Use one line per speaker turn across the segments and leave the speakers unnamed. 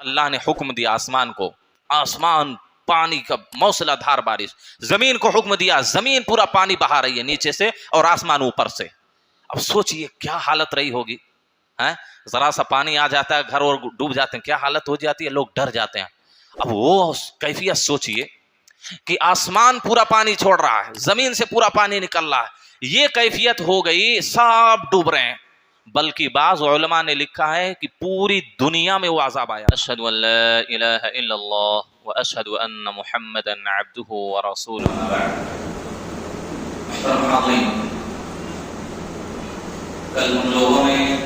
اللہ نے حکم دیا آسمان کو، آسمان پانی کا موسلا دھار بارش، زمین کو حکم دیا، زمین پورا پانی بہا رہی ہے نیچے سے اور آسمان اوپر سے. اب سوچئے کیا حالت رہی ہوگی. ذرا سا پانی آ جاتا ہے گھر اور ڈوب جاتے ہیں، کیا حالت ہو جاتی ہے، لوگ ڈر جاتے ہیں. اب وہ کیفیت سوچئے کہ آسمان پورا پانی چھوڑ رہا ہے، زمین سے پورا پانی نکل رہا ہے، یہ کیفیت ہو گئی، سب ڈوب رہے ہیں. بلکہ بعض علماء نے لکھا ہے کہ پوری دنیا میں وہ عذاب آیا. اشہد ان لا الہ الا اللہ واشہد ان محمدا عبدہ ورسولہ. کل ہم لوگوں نے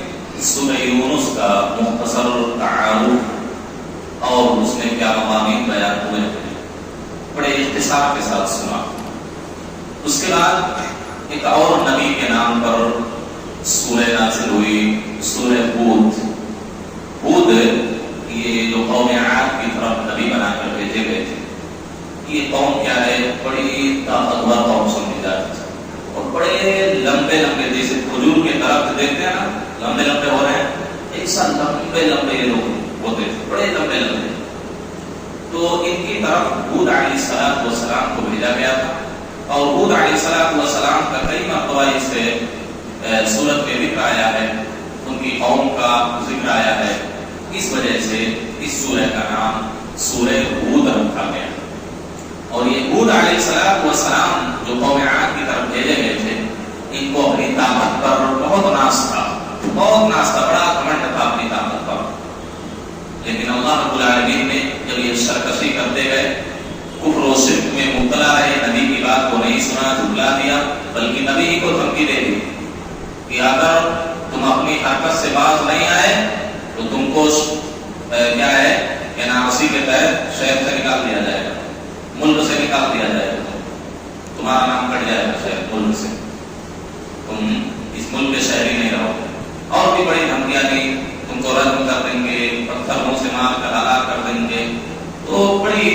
سورہ یونس کا مختصر تعارف اور اس میں کیا مضامین بیان ہوئے بڑے اختصار کے ساتھ سنا. اس کے بعد ایک اور نبی کے نام پر سورہ نازل ہوئی، سورہ ہود. ہود یہ جو قوم عاد کی طرف نبی بنا کر بھیجے گئے تھے، یہ قوم کیا ہے، بڑی طاقتور قوم سمجھی جاتی ہے اور بڑے لمبے لمبے، جیسے کھجور کے درخت دیکھتے ہیں نا، لمبے لمبے ہو رہے ہیں، ایسا لمبے لمبے یہ لوگ ہوتے تھے، بڑے لمبے لمبے. تو ان کی طرف ہود علیہ السلام کو بھیجا گیا تھا اور ہود علیہ السلام کا کئی مرتبہ اس سے سورت میں ذکر آیا ہے، ان کی قوم کا ذکر آیا ہے. اس وجہ سے اس سورہ کا نام سورہ ہود رکھا گیا. اور یہ ہود علیہ السلام جو قوم عاد کی طرف بھیجے گئے تھے، ان کو اپنی طاقت پر بہت ناز تھا، بڑا گھمنڈ تھا اپنی طاقت پر. لیکن اللہ رب العالمین نے جب یہ سرکشی کرتے گئے، کفر و شرک میں مبتلا رہے، نبی کی بات کو نہیں سنا، جھٹلا دیا، بلکہ نبی کو دھمکی دے دی کہ اگر تم اپنی حرکت سے باز نہیں آئے تو تم کو کیا ہے کہ ناسی کے تحت شہر سے نکال دیا جائے گا، ملک سے نکال دیا جائے گا، تمہارا نام کٹ جائے گا شہر ملک سے، تم اس ملک کے شہری نہیں رہو. اور بھی بڑی دھمکیاں دی، تم کو رجم کر دیں گے، پتھروں سے مار کر ہلاک کر دیں گے. تو بڑی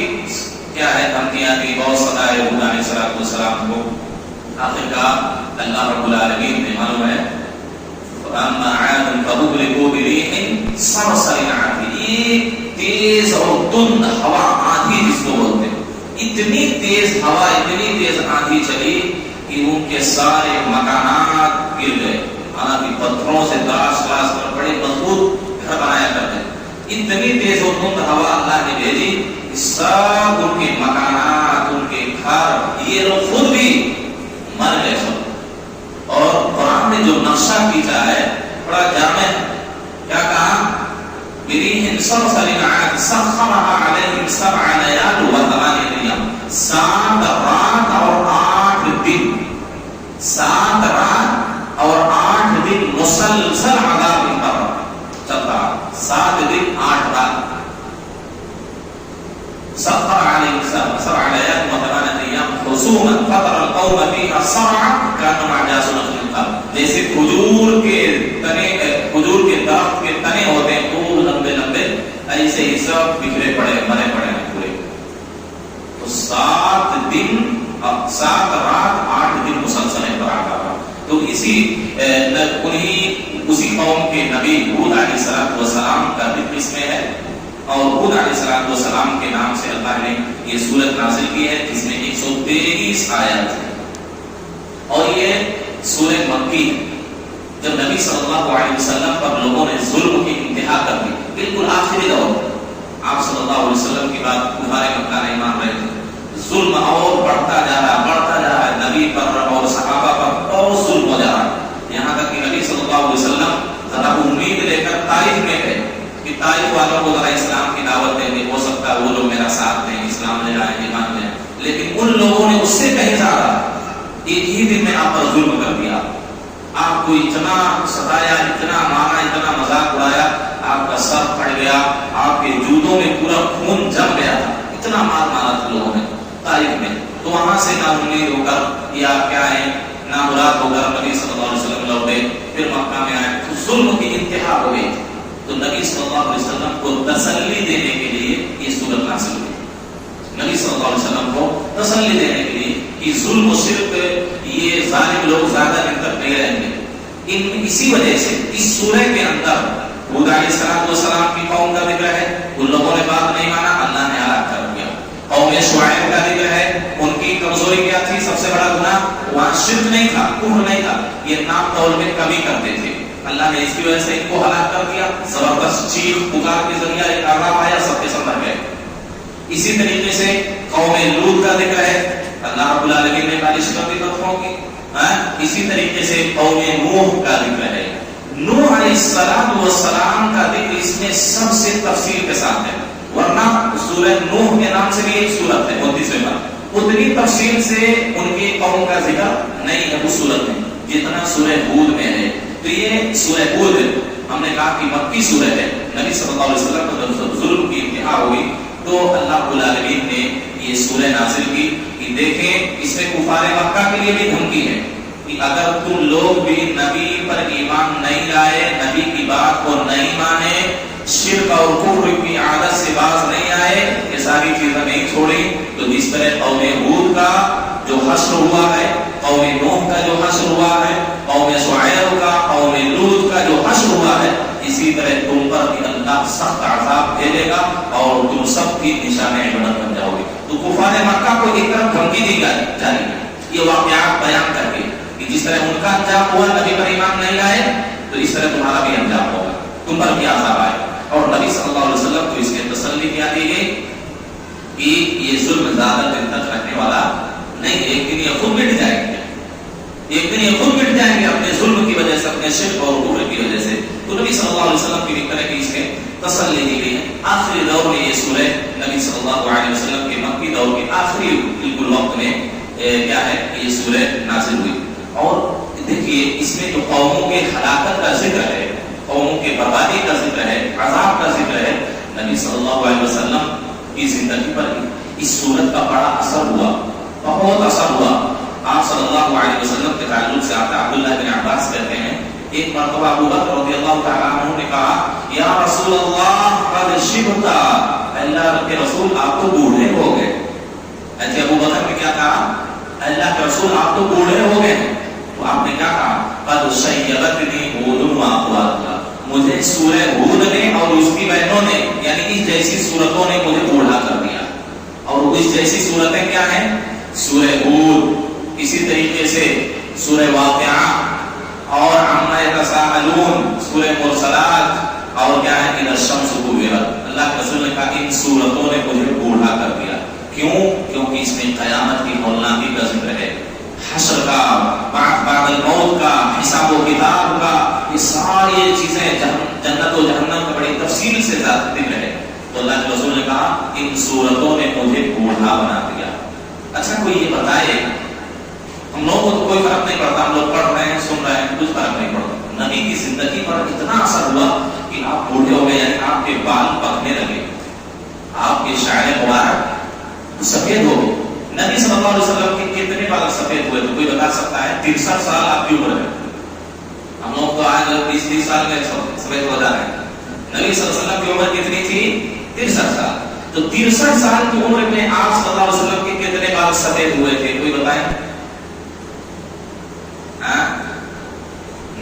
کیا ہے دھمکیاں دی، بہت ستائے ہود علیہ السلام کو. آخرکار اللہ رب العالمین نے معلوم ہے فَأَمَّا عَادٌ فَأُهْلِكُوا بِرِيحٍ صَرْصَرٍ عَاتِيٍ، تیز اور تند ہوا آندھی جس کو بولتے ہیں، اتنی تیز ہوا، اتنی تیز آندھی چلی کہ ان کے سارے مکانات گر گئے. حالانکہ پتھروں سے تراش کر بڑے مضبوط گھر بنایا کرتے ہیں، اتنی تیز اور تند ہوا اللہ نے بھیجی، سب ان کے مکانات، ان کے گھر، یہ لوگ خود بھی مر گئے سب. اور قرآن نے جو نقشہ کھینچا ہے بڑا جامع ہے. کیا کہا؟ بِرِيحٍ صَرْصَرٍ عَاتٍ سَخَّرَهَا عَلَيْهِمْ سَبْعَ لَيَالٍ وَثَمَانِيَةَ أَيَّامٍ، 7 رات اور 8 دن، 7 رات اور 8 دن مسلسل عذاب ان پر چلتا، 7 دن 8 رات. سخر علیہم سبع لیال وثمانیة ایام حسوما فطر القوم فیہا صرعا کانہم اعجاز نخل قابل. جیسے کھجور کے تنے، کھجور کے درخت کے تنے ہوتے ہیں خوب لمبے لمبے، ایسے ہی سب بکھرے پڑے، مرے پڑے ہیں پورے. تو 7 دن 7 رات 8 دن مسلسل ہے پر آتا. تو اسی قوم کے نبی ہود علیہ السلام کا ذکر اس میں ہے. اور ہود علیہ السلام کے نام سے اللہ نے یہ سورت نازل کی ہے جس میں 123 آیات ہیں. اور یہ سورت مکی ہے. جب نبی صلی اللہ علیہ وسلم پر لوگوں نے ظلم کی انتہا کر دی، بالکل آخری دور، آپ صلی اللہ علیہ وسلم کی بات تمہارے مکہ نہیں مان رہے تھے، ظلم اور بڑھتا جا رہا ہے، نبی پر اور صحابہ پر بہت ظلم ہو جا رہا ہے. یہاں تک کہ نبی صلی اللہ علیہ وسلم ذرا امید لے کر طائف میں گئے کہ طائف والوں کو ذرا اسلام کی دعوت دیں گے، ہو سکتا ہے وہ لوگ میرا ساتھ دیں، اسلام لے آئیں، ایمان لیں. لیکن ان لوگوں نے اس سے کہیں زیادہ ایک ہی دن میں آپ پر ظلم کر دیا، آپ کو اتنا ستایا، اتنا مارا، اتنا مذاق اڑایا، آپ کا سر پھٹ گیا، آپ کے جوتوں میں پورا خون جم گیا تھا، اتنا مار مارا تھا لوگوں نے طائف میں. تو وہاں سے نا امید ہو کر یا کیا ہے نا مراد ہو کر نبی صلی اللہ علیہ وسلم لوٹے، پھر مکہ میں آئے تو ظلم کی انتہا ہو گئی. تو نبی صلی اللہ علیہ وسلم کو تسلی دینے کے لیے یہ سورت نازل ہوئی. نبی صلی اللہ علیہ وسلم کو تسلی دینے کے لیے کہ ظلم و شرک یہ ظالم لوگ زیادہ دن تک نہیں رہیں گے. اسی وجہ سے اس سورہ کے اندر ہود علیہ السلام کی قوم کا ذکر ہے، ان لوگوں نے بات نہیں مانا، اللہ نے ہلاک کر دیا۔ قوم شعیب کا ذکر ہے، ان کی کمزوری کیا تھی؟ سب سے بڑا گناہ وہاں شرک نہیں تھا، کفر نہیں تھا، یہ نام تول میں کمی کرتے تھے، اللہ نے اس کی وجہ سے ان کو ہلاک کر دیا۔ زبردست چیخ پکار کے ذریعے ایک عذاب آیا، سب کے سب مر گئے۔ اسی طریقے سے قوم لوط کا ذکر ہے، اللہ رب العالمین نے بارش کر دی پتھروں کی۔ اسی طریقے سے قوم نوح کا ذکر ہے، نوح علیہ السلام کا ذکر اس میں سب سے تفصیل کے ساتھ ہے، ورنہ سورہ نوح کے نام سے بھی ایک سورت ہے 29ویں پارہ، اتنی تفصیل سے ان کی قوم کا ذکر نہیں ہے اس سورت میں جتنا سورہ ہود میں ہے۔ تو یہ سورہ ہود ہم نے کہا کہ مکی سورہ ہے، نبی صلی اللہ علیہ وسلم کو جب ظلم کی انتہا ہوئی تو اللہ رب العالمین نے یہ سورہ نازل کی کہ دیکھیں اس میں کفار مکہ کے لیے بھی دھمکی ہے کہ اگر تم لوگ بھی نبی پر ایمان نہیں لائے، نبی کی بات کو نہیں مانے، شرک اور کفر کی عادت سے باز نہیں آئے، یہ ساری چیزیں نہیں چھوڑی، تو جس طرح قوم ہود کا جو حشر ہوا ہے، قوم نوح کا جو حشر ہوا ہے، قوم شعیب کا، قوم لوط کا جو حشر ہوا ہے، اسی طرح تم پر بھی اللہ سخت عذاب بھیجے گا اور تم سب کی نشان عبرت بن جاؤ گے۔ تو کفار مکہ کو ایک طرف دھمکی دی جا رہی ہے یہ واقعات بیان کر کے کہ جس طرح ان کا انجام ہوا، نبی پر ایمان نہیں لائے، تو اس طرح تمہارا بھی انجام ہوگا، تم پر بھی عذاب آئے۔ اور نبی صلی اللہ علیہ وسلم کو اس میں تسلی کیا دی گئی کہ یہ ظلم زیادہ دن تک رکھنے والا نہیں، ایک دن یہ خود مٹ جائیں گے، ایک دن یہ خود مٹ جائیں گے اپنے ظلم کی وجہ سے، اپنے شرک اور کفر کی وجہ سے۔ تو نبی صلی اللہ علیہ وسلم کی بھی طرح کی اس میں تسلی دی گئی ہے۔ آخری دور میں یہ سورہ نبی صلی اللہ علیہ وسلم کے مکی دور کے آخری بالکل وقت میں کیا ہے کہ یہ سورہ نازل ہوئی۔ اور دیکھیے اس میں جو قوموں کے ہلاکت کا ذکر ہے، قوموں کے بربادی کا ذکر ہے، عذاب کا ذکر ہے، نبی صلی اللہ علیہ وسلم کی زندگی پر اس سورت کا بڑا اثر ہوا، بہت اثر ہوا۔ آپ صلی اللہ علیہ وسلم کے تعلق سے آتا عبداللہ بن عباس کہتے ہیں ایک مرتبہ ابو بکر رضی اللہ تعالیٰ عنہ نے کہا یا رسول اللہ قد شبت، اللہ کے رسول آپ تو بوڑھے ہو گئے۔ ایسے ابو بکر نے کیا کہا؟ اللہ کے رسول آپ تو بوڑھے ہو گئے۔ تو آپ نے کیا کہا؟ قد شیبتنی ہود و اخواتها، مجھے سورہ ہود نے اور اس کی بہنوں نے یعنی اس جیسی سورتوں نے مجھے بوڑھا کر دیا۔ اور اس جیسی سورتیں کیا ہیں؟ سورہ ہود، اسی طریقے سے سورہ واقعہ اور عما یتساءلون، سورہ مرسلات، اور کیا ہے اذا الشمس کورت۔ اللہ کے رسول نے کہا ان سورتوں نے مجھے بوڑھا کر دیا۔ کیوں؟ کیونکہ اس میں قیامت کی ہولناکی کا ذکر ہے، حشر کا، بعد الموت کا، حساب و کتاب کا، یہ ساری چیزیں جنت و جہنم کا بڑی تفصیل سے ذکر ہے۔ تو اللہ کے رسول نے کہا ان سورتوں نے مجھے بوڑھا بنا دیا۔ اچھا کوئی یہ بتائے، ہم لوگوں کو تو کوئی فرق نہیں پڑتا، ہم لوگ پڑھ رہے ہیں، سن رہے ہیں، کچھ فرق نہیں پڑتا۔ نبی کی زندگی پر اتنا اثر ہوا کہ آپ بوڑھے ہو گئے، یعنی آپ کے بال پکنے لگے، آپ کے شاعر مبارک سفید ہو گئے۔ نبی صلی اللہ علیہ وسلم کے کتنے بال سفید ہوئے تو کوئی بتا سکتا ہے؟ 63 سال آپ کی عمر ہے، ہم لوگ تو آج 20-30 سال میں سفید ہو جا رہے ہیں۔ نبی صلی اللہ علیہ وسلم کی عمر کتنی تھی؟ 63 سال۔ تو 63 سال کی عمر میں آپ صلی اللہ علیہ وسلم کے کتنے بال سفید ہوئے تھے کوئی بتائیں؟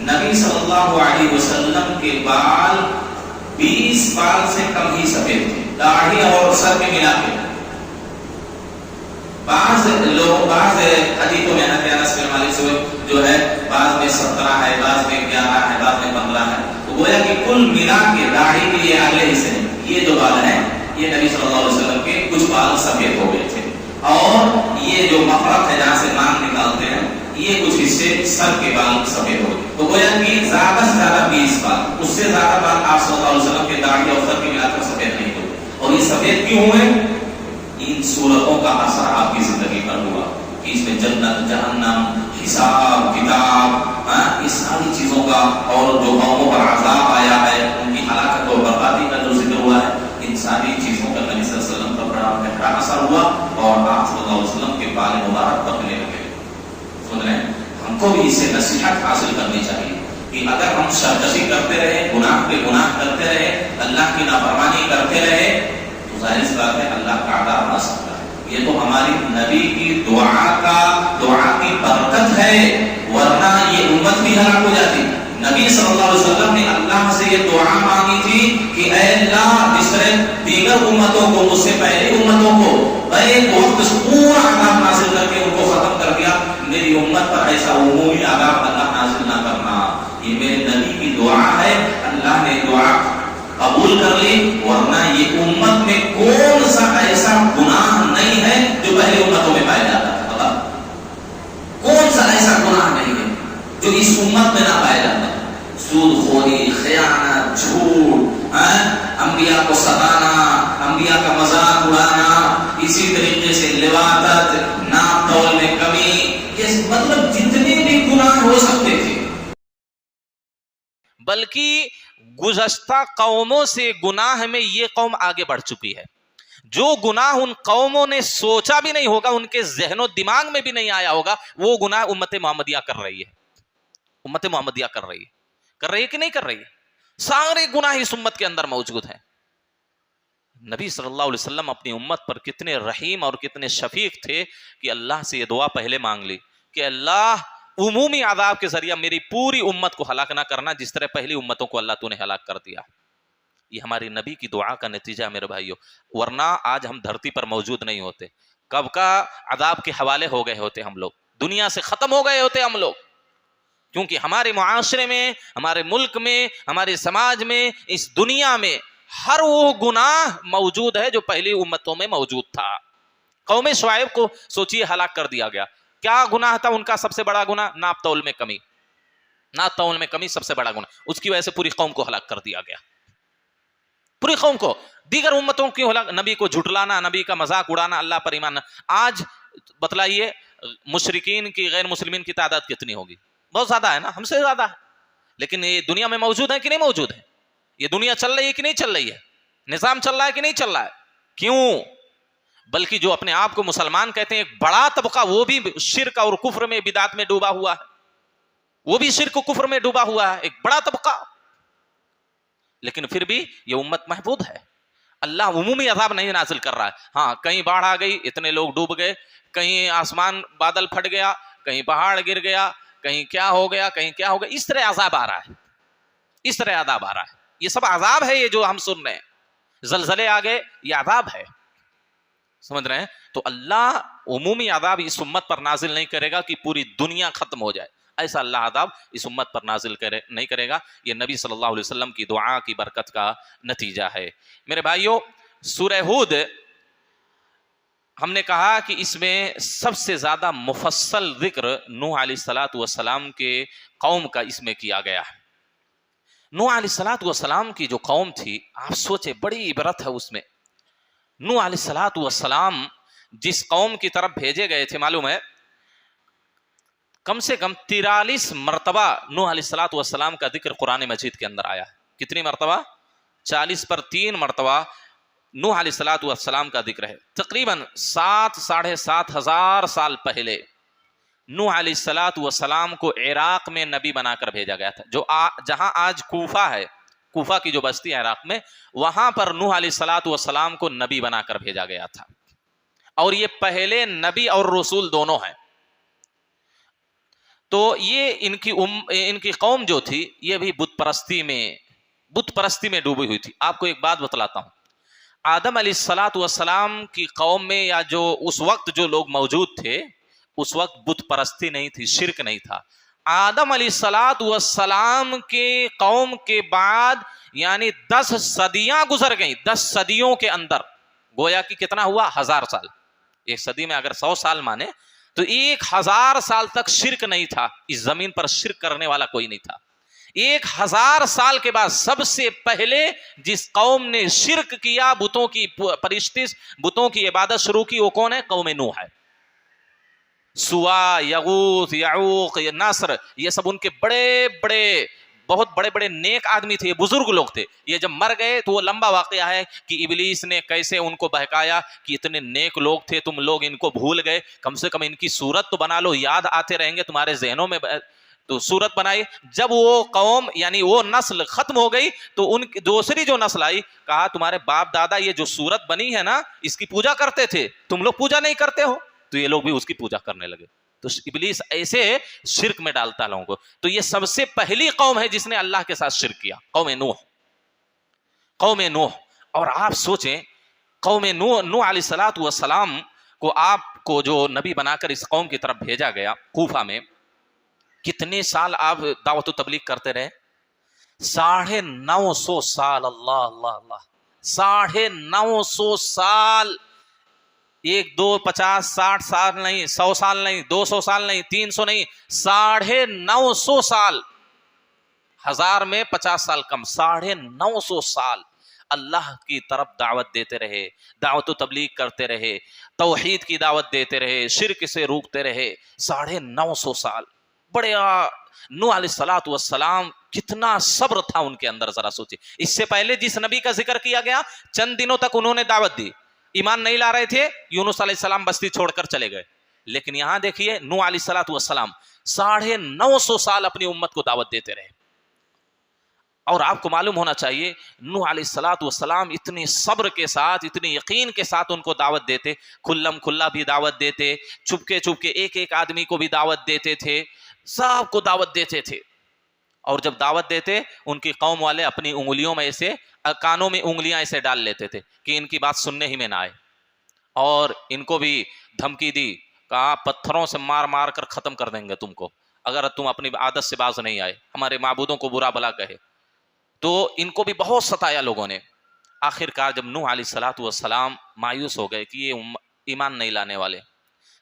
نبی صلی اللہ علیہ وسلم کے بال 20 بال سے کم ہی سفید تھے، داڑھی اور سر میں ملا کے۔ بعض حدیثوں میں انس بن مالک سے جو ہے بعض میں 17 ہے، بعض میں 11 ہے، بعض میں 15 ہے، تو گویا کہ کل ملا کے داڑھی کے یہ اگلے حصے یہ جو بال ہیں یہ نبی صلی اللہ علیہ وسلم کے کچھ بال سفید ہو گئے تھے، اور یہ جو مفرق ہے جہاں سے نام نکالتے ہیں یہ کچھ حصے سر کے بال سفید ہو گئے۔ تو گویا کہ زیادہ سے زیادہ 20 بال، اس سے زیادہ بال آپ صلی اللہ علیہ وسلم کے داڑھی اور سر کے ملا کر سفید نہیں ہوئے۔ اور یہ سفید کیوں ہوئے؟ ان صورتوں کا اثر آپ کی زندگی پر ہوا کہ اس میں جنت، جہنم، حساب کتاب، اس ساری چیزوں کا، اور جو قوموں پر عذاب آیا ہے ان کی ہلاکت اور بربادی کا جو ذکر ہوا ہے، ان ساری چیزوں کا نبی صلی اللہ علیہ وسلم پر بڑا گہرا اثر ہوا، اور آپ صلی اللہ علیہ وسلم کے بال مبارک پکنے لگے۔ سن رہے ہیں؟ ہم کو بھی اس سے نصیحت حاصل کرنی چاہیے کہ اگر ہم سرکشی کرتے رہے، گناہ پہ گناہ کرتے رہے، اللہ کی نافرمانی کرتے رہے، تو ظاہر سی بات ہے اللہ کا عذاب آ سکتا ہے۔ یہ تو ہماری نبی کی دعا کی برکت ہے، ورنہ یہ امت بھی ہلاک ہو جاتی۔ نبی صلی اللہ علیہ وسلم نے اللہ سے یہ دعا مانگی تھی کہ اے اللہ جس طرح دیگر امتوں کو، مجھ سے پہلی امتوں کو ایک وقت پورا عذاب نازل کر کے ان کو ختم کر دیا، میری امت پر ایسا عمومی عذاب اللہ نازل نہ کرنا۔ یہ میرے نبی کی دعا ہے، اللہ نے دعا قبول کر لی، ورنہ یہ امت میں کون سا ایسا گناہ نہیں ہے جو پہلے امتوں میں پایا جاتا ہے؟ پتا کون سا ایسا گناہ نہیں ہے جو اس امت میں نہ پایا جاتا ہے؟ سود خوری، خیانت، جھوٹ، انبیاء کو ستانا، انبیاء کا مذاق اڑانا، اسی طریقے سے لواطت، ناپ تول میں کمی، یہ مطلب جتنے بھی گناہ ہو سکتے تھے۔
بلکہ گزشتہ قوموں سے گناہ میں یہ قوم آگے بڑھ چکی ہے۔ جو گناہ ان قوموں نے سوچا بھی نہیں ہوگا، ان کے ذہن و دماغ میں بھی نہیں آیا ہوگا، وہ گناہ امت محمدیہ کر رہی ہے۔ امت محمدیہ کر رہی ہے کہ نہیں کر رہی ہے؟ سارے گناہ اس امت کے اندر موجود ہیں۔ نبی صلی اللہ علیہ وسلم اپنی امت پر کتنے رحیم اور کتنے شفیق تھے کہ اللہ سے یہ دعا پہلے مانگ لی کہ اللہ عمومی عذاب کے ذریعہ میری پوری امت کو ہلاک نہ کرنا، جس طرح پہلی امتوں کو اللہ تو نے ہلاک کر دیا۔ یہ ہماری نبی کی دعا کا نتیجہ ہے میرے بھائیوں، ورنہ آج ہم دھرتی پر موجود نہیں ہوتے، کب کا عذاب کے حوالے ہو گئے ہوتے، ہم لوگ دنیا سے ختم ہو گئے ہوتے ہم لوگ، کیونکہ ہمارے معاشرے میں، ہمارے ملک میں، ہمارے سماج میں، اس دنیا میں ہر وہ گناہ موجود ہے جو پہلی امتوں میں موجود تھا۔ قوم شعیب کو سوچیے ہلاک کر دیا گیا، کیا گناہ تھا ان کا؟ سب سے بڑا گناہ ناپ تول میں کمی، ناپ تول میں کمی سب سے بڑا گناہ، اس کی وجہ سے پوری قوم کو ہلاک کر دیا گیا، پوری قوم کو۔ دیگر امتوں کی ہلاک، نبی کو جھٹلانا، نبی کا مذاق اڑانا، اللہ پر ایمان۔ آج بتلائیے مشرکین کی، غیر مسلمین کی تعداد کتنی ہوگی؟ بہت زیادہ ہے نا، ہم سے زیادہ ہے، لیکن یہ دنیا میں موجود ہے کہ نہیں موجود ہے؟ یہ دنیا چل رہی ہے کہ نہیں چل رہی ہے؟ نظام چل رہا ہے کہ نہیں چل رہا ہے؟ کیوں؟ بلکہ جو اپنے آپ کو مسلمان کہتے ہیں ایک بڑا طبقہ، وہ بھی شرک اور کفر میں، بدعت میں ڈوبا ہوا ہے، وہ بھی شرک و کفر میں ڈوبا ہوا ہے، ایک بڑا طبقہ۔ لیکن پھر بھی یہ امت محفوظ ہے، اللہ عمومی عذاب نہیں نازل کر رہا ہے۔ ہاں کہیں باڑھ آ گئی، اتنے لوگ ڈوب گئے، کہیں آسمان بادل پھٹ گیا، کہیں پہاڑ گر گیا، کہیں کیا ہو گیا، کہیں کیا ہو گیا، اس طرح عذاب آ رہا ہے، اس طرح عذاب آ رہا ہے۔ یہ سب عذاب ہے، یہ جو ہم سن رہے ہیں، زلزلے آ گئے، یہ عذاب ہے، سمجھ رہے ہیں؟ تو اللہ عمومی عذاب اس امت پر نازل نہیں کرے گا کہ پوری دنیا ختم ہو جائے، ایسا اللہ عذاب اس امت پر نازل نہیں کرے گا۔ یہ نبی صلی اللہ علیہ وسلم کی دعا کی برکت کا نتیجہ ہے۔ میرے بھائیوں، سورہ ہود ہم نے کہا کہ اس میں سب سے زیادہ مفصل ذکر نوح علیہ السلام کے قوم کا اس میں کیا گیا ہے۔ نوح علیہ السلام کی جو قوم تھی، آپ سوچیں بڑی عبرت ہے اس میں۔ نوح علیہ السلام جس قوم کی طرف بھیجے گئے تھے، معلوم ہے کم سے کم 43 مرتبہ نوح علیہ السلام کا ذکر قرآن مجید کے اندر آیا ہے۔ کتنی مرتبہ؟ 40 پر 3 مرتبہ نوح علیہ السلام کا ذکر ہے۔ تقریباً 7,500 ہزار سال پہلے نوح علیہ السلام کو عراق میں نبی بنا کر بھیجا گیا تھا، جو جہاں آج کوفہ ہے، کوفہ کی جو بستی ہے عراق میں، وہاں پر نوح علیہ السلام کو نبی بنا کر بھیجا گیا تھا، اور یہ پہلے نبی اور رسول دونوں ہیں۔ تو یہ ان کی قوم جو تھی، یہ بھی بت پرستی میں ڈوبی ہوئی تھی۔ آپ کو ایک بات بتلاتا ہوں، آدم علیہ السلام کی قوم میں، یا جو اس وقت جو لوگ موجود تھے، اس وقت بت پرستی نہیں تھی، شرک نہیں تھا۔ آدم علیہ السلام کے قوم کے بعد یعنی 10 صدیاں گزر گئیں، 10 صدیوں کے اندر گویا کہ کتنا ہوا؟ 1000 سال۔ ایک صدی میں اگر 100 سال مانے تو 1000 سال تک شرک نہیں تھا، اس زمین پر شرک کرنے والا کوئی نہیں تھا۔ 1000 سال کے بعد سب سے پہلے جس قوم نے شرک کیا، بتوں کی پرستش، بتوں کی عبادت شروع کی، وہ کون ہے؟ قوم نوح ہے۔ سوا، یغوث، یعوق، نصر، یہ سب ان کے بہت بڑے نیک آدمی تھے، بزرگ لوگ تھے۔ یہ جب مر گئے تو وہ لمبا واقعہ ہے کہ ابلیس نے کیسے ان کو بہکایا کہ اتنے نیک لوگ تھے، تم لوگ ان کو بھول گئے، کم سے کم ان کی صورت تو بنا لو، یاد آتے رہیں گے تمہارے ذہنوں میں۔ تو صورت بنائی۔ جب وہ قوم یعنی وہ نسل ختم ہو گئی تو ان کی دوسری جو نسل آئی، کہا تمہارے باپ دادا یہ جو صورت بنی ہے نا، اس کی پوجا کرتے تھے، تم لوگ پوجا نہیں کرتے ہو، تو یہ لوگ بھی اس کی پوجا کرنے لگے۔ تو ابلیس ایسے شرک میں ڈالتا ہے لوگوں کو۔ تو یہ سب سے پہلی قوم ہے جس نے اللہ کے ساتھ شرک کیا، قوم نوح۔ اور آپ سوچیں قوم نوح علیہ الصلوۃ والسلام کو آپ کو جو نبی بنا کر اس قوم کی طرف بھیجا گیا کوفہ میں، کتنے سال آپ دعوت و تبلیغ کرتے رہے؟ 950 سال. اللہ اللہ اللہ، 950 سال. 1 2 50 60 سال نہیں، 100 سال نہیں، 200 سال نہیں، 300 نہیں، 950 سال. 1000 میں 50 سال کم، 950 سال اللہ کی طرف دعوت دیتے رہے، دعوت و تبلیغ کرتے رہے، توحید کی دعوت دیتے رہے، شرک سے روکتے رہے. 950 سال. بڑے نوح علیہ الصلوۃ والسلام کتنا صبر تھا ان کے اندر، ذرا سوچیں. اس سے پہلے جس نبی کا ذکر کیا گیا چند دنوں تک انہوں نے دعوت دی، ایمان نہیں لا رہے تھے، یونس علیہ السلام بستی چھوڑ کر چلے گئے. لیکن یہاں دیکھیے نوح علیہ الصلوۃ والسلام 950 سال اپنی امت کو دعوت دیتے رہے. اور آپ کو معلوم ہونا چاہیے نوح علیہ الصلوۃ والسلام اتنے صبر کے ساتھ، اتنے یقین کے ساتھ ان کو دعوت دیتے، کھلم کھلا بھی دعوت دیتے، چپکے چپکے ایک ایک آدمی کو بھی دعوت دیتے تھے، سب کو دعوت دیتے تھے. اور جب دعوت دیتے ان کی قوم والے اپنی انگلیوں میں ایسے، کانوں میں انگلیاں ایسے ڈال لیتے تھے کہ ان کی بات سننے ہی میں نہ آئے. اور ان کو بھی دھمکی دی، کہا پتھروں سے مار مار کر ختم کر دیں گے تم کو اگر تم اپنی عادت سے باز نہیں آئے، ہمارے معبودوں کو برا بھلا کہے. تو ان کو بھی بہت ستایا لوگوں نے. آخر کار جب نوح علیہ الصلوۃ والسلام مایوس ہو گئے کہ یہ ایمان نہیں لانے والے،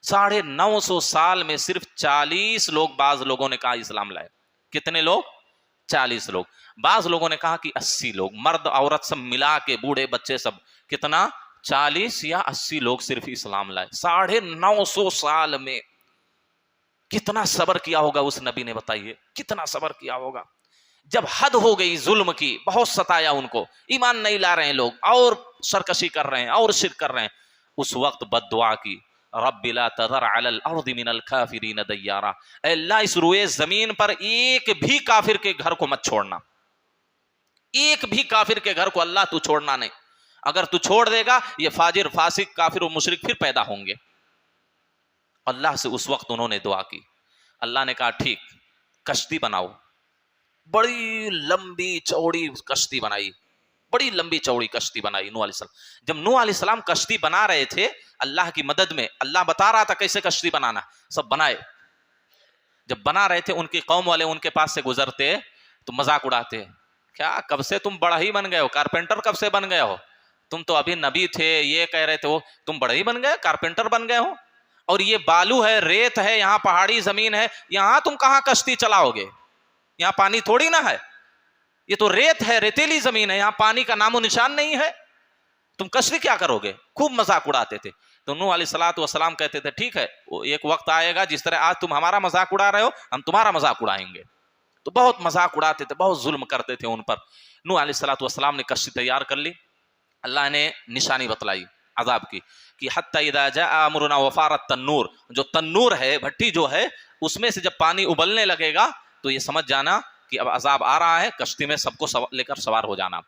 950 سال میں صرف 40 لوگ، بعض لوگوں نے کہا اسلام لائے. کتنے لوگ؟ 40 لوگ. بعض لوگوں نے کہا کہ 80 لوگ، مرد عورت سب ملا کے، بوڑھے بچے سب، کتنا؟ 40 یا 80 لوگ صرف اسلام لائے. 950 سال میں کتنا صبر کیا ہوگا اس نبی نے، بتائیے کتنا صبر کیا ہوگا. جب حد ہو گئی ظلم کی، بہت ستایا ان کو، ایمان نہیں لا رہے ہیں لوگ، اور سرکشی کر رہے ہیں اور شرک کر رہے ہیں. اس وقت بد دعا کی، رب لا تذر علی الارض من الکافرین دیارا، اے اللہ اس روئے زمین پر ایک بھی کافر کے گھر کو مت چھوڑنا، ایک بھی کافر کے گھر کو اللہ تو چھوڑنا نہیں. اگر تو چھوڑ دے گا یہ فاجر فاسق کافر و مشرک پھر پیدا ہوں گے. اللہ سے اس وقت انہوں نے دعا کی. اللہ نے کہا ٹھیک، کشتی بناؤ. بڑی لمبی چوڑی کشتی بنائی، بڑی لمبی چوڑی کشتی بنائی نوح علیہ السلام. جب نوح علیہ السلام کشتی بنا رہے تھے اللہ کی مدد میں، اللہ بتا رہا تھا کیسے کشتی بنانا، سب بنائے. جب بنا رہے تھے ان کی قوم والے ان کے پاس سے گزرتے تو مذاق اڑاتے، کیا کب سے تم بڑا ہی بن گئے ہو، کارپینٹر کب سے بن گئے ہو، تم تو ابھی نبی تھے، یہ کہہ رہے تھے وہ، تم بڑے ہی بن گئے، کارپینٹر بن گئے ہو. اور یہ بالو ہے، ریت ہے، یہاں پہاڑی زمین ہے، یہاں تم کہاں کشتی چلاؤ گے، یہاں پانی تھوڑی نہ ہے، یہ تو ریت ہے، ریتیلی زمین ہے، یہاں پانی کا نام و نشان نہیں ہے، تم کشتی کیا کرو گے. خوب مذاق اڑاتے تھے. تو نوح علیہ الصلوۃ والسلام کہتے تھے ٹھیک ہے، ایک وقت آئے گا جس طرح آج تم ہمارا مذاق اڑا رہے ہو ہم تمہارا مذاق اڑائیں گے. تو بہت مذاق اڑاتے تھے، بہت ظلم کرتے تھے ان پر. نوح علیہ الصلوۃ والسلام نے کشتی تیار کر لی. اللہ نے نشانی بتلائی عذاب کی کہ حتی اذا جاء امرنا وفارت التنور، جو تنور ہے، بھٹی جو ہے، اس میں سے جب پانی ابلنے لگے گا تو یہ سمجھ جانا کہ اب عذاب آ رہا ہے، کشتی میں سب کو لے کر سوار ہو جانا.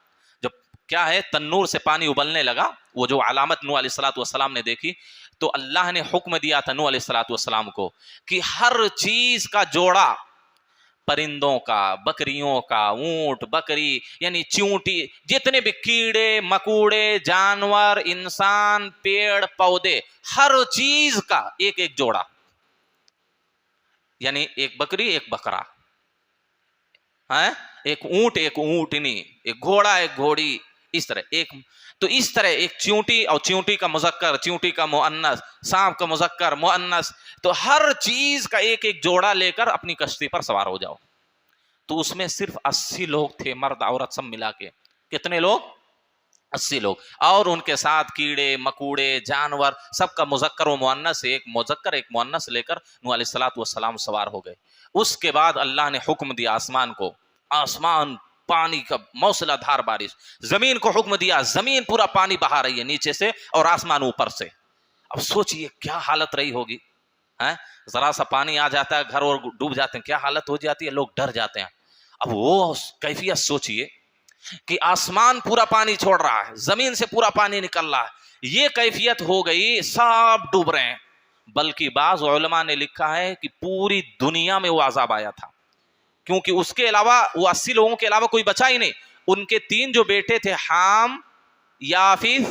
جب کیا ہے تنور سے پانی ابلنے لگا، وہ جو علامت نوح علیہ الصلوۃ والسلام نے دیکھی، تو اللہ نے حکم دیا تھا نوح علیہ الصلوۃ والسلام کو کہ ہر چیز کا جوڑا، پرندوں کا، بکریوں کا، اونٹ بکری یعنی چونٹی، جتنے بھی کیڑے مکوڑے جانور انسان پیڑ پودے، ہر چیز کا ایک ایک جوڑا، یعنی ایک بکری ایک بکرا، ایک اونٹ ایک اونٹنی، ایک گھوڑا ایک گھوڑی، اس طرح ایک، تو اس طرح ایک چیونٹی، اور چیونٹی کا مذکر، چیونٹی کا مؤنث، سانپ کا مذکر مؤنث، تو ہر چیز کا ایک ایک جوڑا لے کر اپنی کشتی پر سوار ہو جاؤ. تو اس میں صرف 80 لوگ تھے، مرد عورت سب ملا کے. کتنے لوگ؟ 80 لوگ. اور ان کے ساتھ کیڑے مکوڑے جانور، سب کا مذکر و مؤنث، ایک مذکر ایک مؤنث لے کر نوح علیہ الصلوۃ والسلام سوار ہو گئے. اس کے بعد اللہ نے حکم دیا آسمان کو، آسمان پانی کا موسلا دھار بارش، زمین کو حکم دیا، زمین پورا پانی بہا رہی ہے نیچے سے اور آسمان اوپر سے. اب سوچئے کیا حالت رہی ہوگی، ذرا سا پانی آ جاتا ہے گھر اور ڈوب جاتے ہیں، کیا حالت ہو جاتی ہے، لوگ ڈر جاتے ہیں. اب وہ کیفیت سوچئے کہ آسمان پورا پانی چھوڑ رہا ہے، زمین سے پورا پانی نکل رہا ہے، یہ کیفیت ہو گئی، سب ڈوب رہے ہیں. بلکہ بعض علماء نے لکھا ہے کہ پوری دنیا میں وہ عذاب آیا تھا، کیونکہ اس کے علاوہ وہ 80 لوگوں کے علاوہ کوئی بچا ہی نہیں. ان کے 3 جو بیٹے تھے، حام، یافث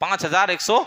5,100,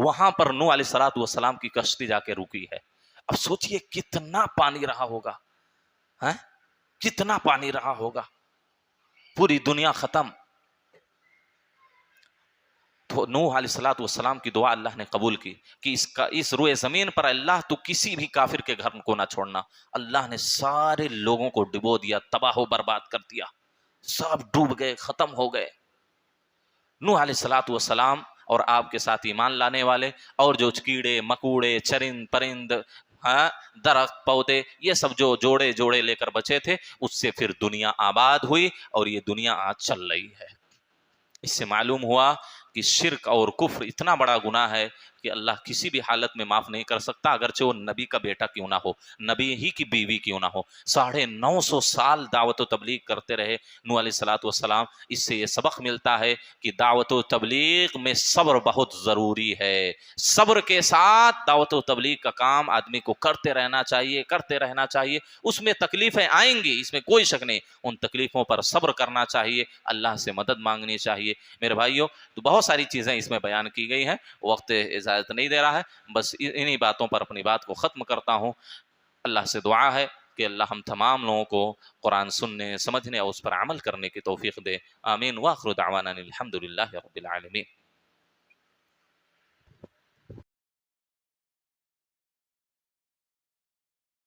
وہاں پر نوح علیہ السلام کی کشتی جا کے رکی ہے. اب سوچئے کتنا پانی رہا ہوگا, کتنا پانی رہا ہوگا, پوری دنیا ختم. تو نوح علیہ السلام کی دعا اللہ نے قبول کی کہ اس روئے زمین پر اللہ تو کسی بھی کافر کے گھر کو نہ چھوڑنا. اللہ نے سارے لوگوں کو ڈبو دیا, تباہ و برباد کر دیا, سب ڈوب گئے, ختم ہو گئے. نوح علیہ السلام اور آپ کے ساتھ ایمان لانے والے اور جو کیڑے مکوڑے چرند پرند درخت پودے یہ سب جو جوڑے جوڑے لے کر بچے تھے, اس سے پھر دنیا آباد ہوئی اور یہ دنیا آج چل رہی ہے. اس سے معلوم ہوا کہ شرک اور کفر اتنا بڑا گناہ ہے کہ اللہ کسی بھی حالت میں معاف نہیں کر سکتا, اگرچہ وہ نبی کا بیٹا کیوں نہ ہو, نبی ہی کی بیوی کیوں نہ ہو. 950 سال دعوت و تبلیغ کرتے رہے نوح علیہ السلام. اس سے یہ سبق ملتا ہے کہ دعوت و تبلیغ میں صبر بہت ضروری ہے. صبر کے ساتھ دعوت و تبلیغ کا کام آدمی کو کرتے رہنا چاہیے, کرتے رہنا چاہیے. اس میں تکلیفیں آئیں گی, اس میں کوئی شک نہیں, ان تکلیفوں پر صبر کرنا چاہیے, اللہ سے مدد مانگنی چاہیے. میرے بھائیوں, تو بہت ساری چیزیں اس میں بیان کی گئی ہیں, وقت اجازت نہیں دے رہا ہے, بس انہی باتوں پر اپنی بات کو ختم کرتا ہوں. اللہ سے دعا ہے کہ اللہ ہم تمام لوگوں کو قرآن سننے, سمجھنے اور اس پر عمل کرنے کی توفیق دے. آمین. وآخر دعوانا الحمدللہ رب العالمین.